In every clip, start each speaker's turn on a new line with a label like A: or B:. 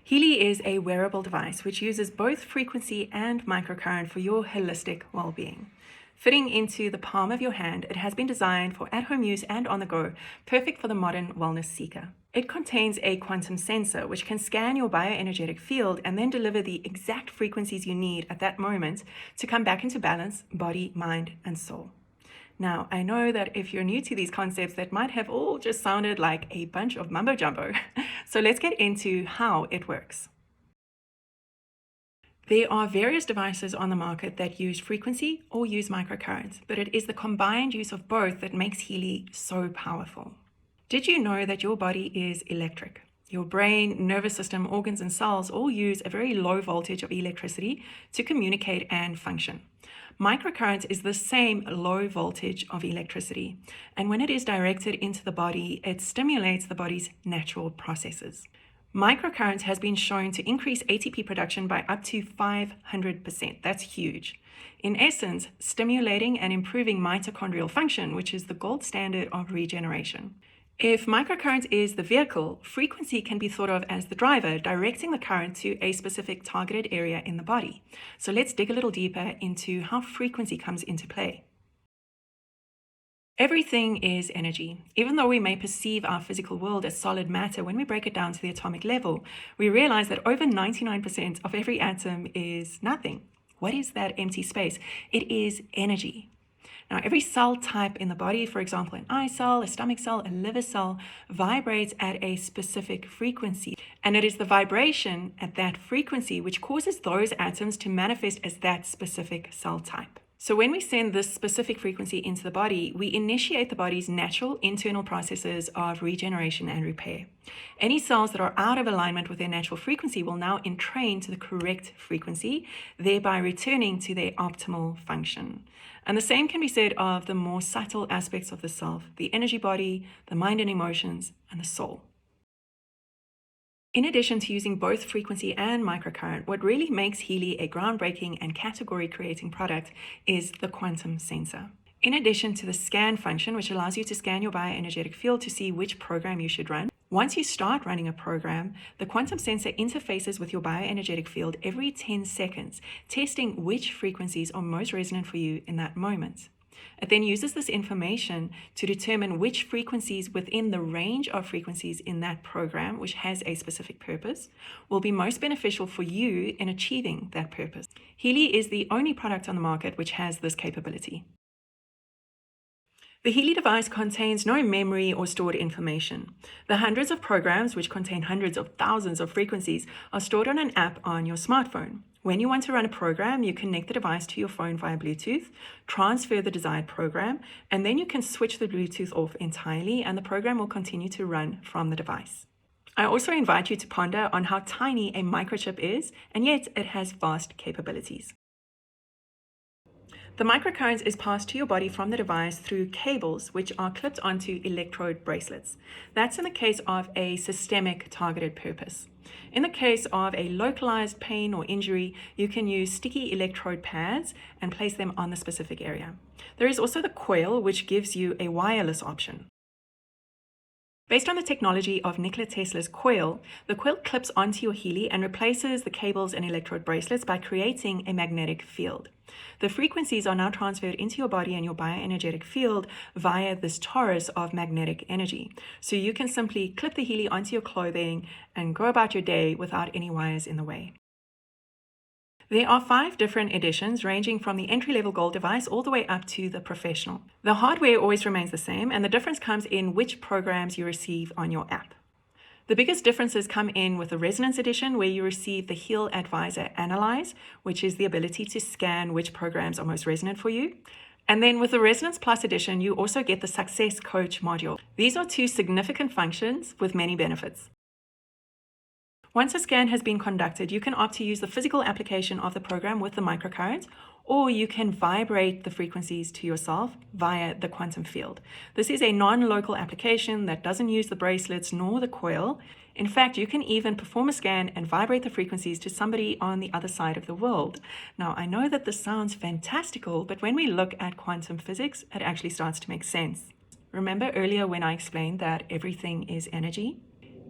A: Healy is a wearable device which uses both frequency and microcurrent for your holistic well-being. Fitting into the palm of your hand, it has been designed for at-home use and on the go, perfect for the modern wellness seeker. It contains a quantum sensor which can scan your bioenergetic field and then deliver the exact frequencies you need at that moment to come back into balance, body, mind, and soul. Now, I know that if you're new to these concepts, that might have all just sounded like a bunch of mumbo jumbo. So let's get into how it works. There are various devices on the market that use frequency or use microcurrents, but it is the combined use of both that makes Healy so powerful. Did you know that your body is electric? Your brain, nervous system, organs, and cells all use a very low voltage of electricity to communicate and function. Microcurrent is the same low voltage of electricity, and when it is directed into the body, it stimulates the body's natural processes. Microcurrent has been shown to increase ATP production by up to 500%. That's huge. In essence, stimulating and improving mitochondrial function, which is the gold standard of regeneration. If microcurrent is the vehicle, frequency can be thought of as the driver, directing the current to a specific targeted area in the body. So let's dig a little deeper into how frequency comes into play. Everything is energy. Even though we may perceive our physical world as solid matter, when we break it down to the atomic level, we realize that over 99% of every atom is nothing. What is that empty space? It is energy. Now, every cell type in the body, for example, an eye cell, a stomach cell, a liver cell, vibrates at a specific frequency. And it is the vibration at that frequency which causes those atoms to manifest as that specific cell type. So when we send this specific frequency into the body, we initiate the body's natural internal processes of regeneration and repair. Any cells that are out of alignment with their natural frequency will now entrain to the correct frequency, thereby returning to their optimal function. And the same can be said of the more subtle aspects of the self, the energy body, the mind and emotions, and the soul. In addition to using both frequency and microcurrent, what really makes Healy a groundbreaking and category-creating product is the quantum sensor. In addition to the scan function, which allows you to scan your bioenergetic field to see which program you should run, once you start running a program, the quantum sensor interfaces with your bioenergetic field every 10 seconds, testing which frequencies are most resonant for you in that moment. It then uses this information to determine which frequencies within the range of frequencies in that program, which has a specific purpose, will be most beneficial for you in achieving that purpose. Healy is the only product on the market which has this capability. The Healy device contains no memory or stored information. The hundreds of programs, which contain hundreds of thousands of frequencies, are stored on an app on your smartphone. When you want to run a program, you connect the device to your phone via Bluetooth, transfer the desired program, and then you can switch the Bluetooth off entirely and the program will continue to run from the device. I also invite you to ponder on how tiny a microchip is, and yet it has vast capabilities. The microcurrent is passed to your body from the device through cables, which are clipped onto electrode bracelets. That's in the case of a systemic targeted purpose. In the case of a localized pain or injury, you can use sticky electrode pads and place them on the specific area. There is also the coil, which gives you a wireless option. Based on the technology of Nikola Tesla's coil, the coil clips onto your Healy and replaces the cables and electrode bracelets by creating a magnetic field. The frequencies are now transferred into your body and your bioenergetic field via this torus of magnetic energy. So you can simply clip the Healy onto your clothing and go about your day without any wires in the way. There are 5 different editions ranging from the entry-level gold device all the way up to the professional. The hardware always remains the same, and the difference comes in which programs you receive on your app. The biggest differences come in with the Resonance Edition, where you receive the Heal Advisor Analyze, which is the ability to scan which programs are most resonant for you. And then with the Resonance Plus Edition, you also get the Success Coach module. These are 2 significant functions with many benefits. Once a scan has been conducted, you can opt to use the physical application of the program with the microcurrent, or you can vibrate the frequencies to yourself via the quantum field. This is a non-local application that doesn't use the bracelets nor the coil. In fact, you can even perform a scan and vibrate the frequencies to somebody on the other side of the world. Now, I know that this sounds fantastical, but when we look at quantum physics, it actually starts to make sense. Remember earlier when I explained that everything is energy?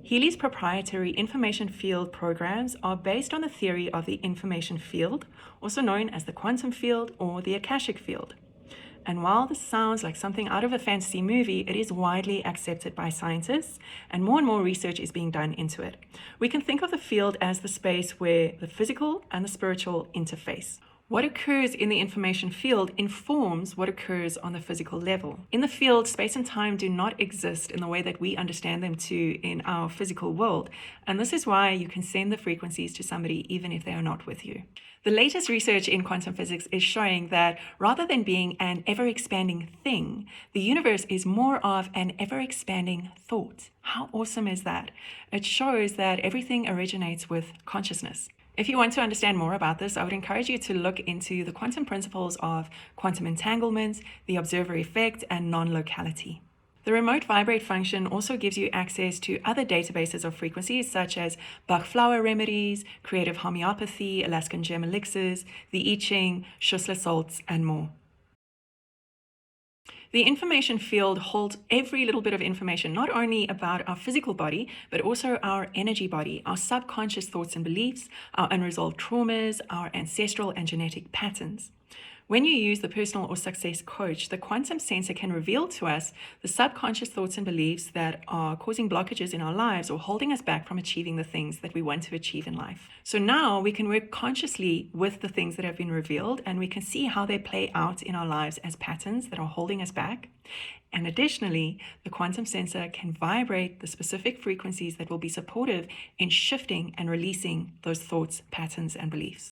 A: Healy's proprietary information field programs are based on the theory of the information field, also known as the quantum field or the Akashic field. And while this sounds like something out of a fantasy movie, it is widely accepted by scientists, and more research is being done into it. We can think of the field as the space where the physical and the spiritual interface. What occurs in the information field informs what occurs on the physical level. In the field, space and time do not exist in the way that we understand them to in our physical world, and this is why you can send the frequencies to somebody even if they are not with you. The latest research in quantum physics is showing that rather than being an ever-expanding thing, the universe is more of an ever-expanding thought. How awesome is that? It shows that everything originates with consciousness. If you want to understand more about this, I would encourage you to look into the quantum principles of quantum entanglement, the observer effect, and non-locality. The remote vibrate function also gives you access to other databases of frequencies such as Bach flower remedies, creative homeopathy, Alaskan gem elixirs, the I Ching, Schussler salts, and more. The information field holds every little bit of information, not only about our physical body, but also our energy body, our subconscious thoughts and beliefs, our unresolved traumas, our ancestral and genetic patterns. When you use the personal or success coach, the quantum sensor can reveal to us the subconscious thoughts and beliefs that are causing blockages in our lives or holding us back from achieving the things that we want to achieve in life. So now we can work consciously with the things that have been revealed, and we can see how they play out in our lives as patterns that are holding us back. And additionally, the quantum sensor can vibrate the specific frequencies that will be supportive in shifting and releasing those thoughts, patterns, and beliefs.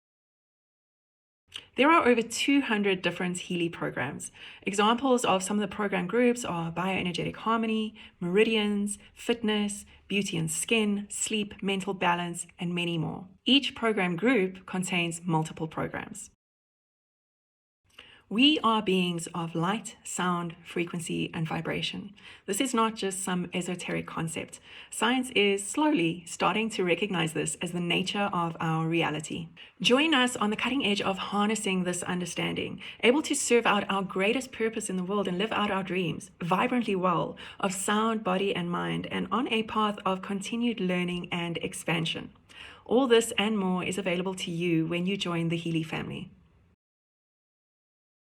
A: There are over 200 different Healy programs. Examples of some of the program groups are bioenergetic harmony, meridians, fitness, beauty and skin, sleep, mental balance, and many more. Each program group contains multiple programs. We are beings of light, sound, frequency, and vibration. This is not just some esoteric concept. Science is slowly starting to recognize this as the nature of our reality. Join us on the cutting edge of harnessing this understanding, able to serve out our greatest purpose in the world and live out our dreams, vibrantly well, of sound, body, and mind, and on a path of continued learning and expansion. All this and more is available to you when you join the Healy family.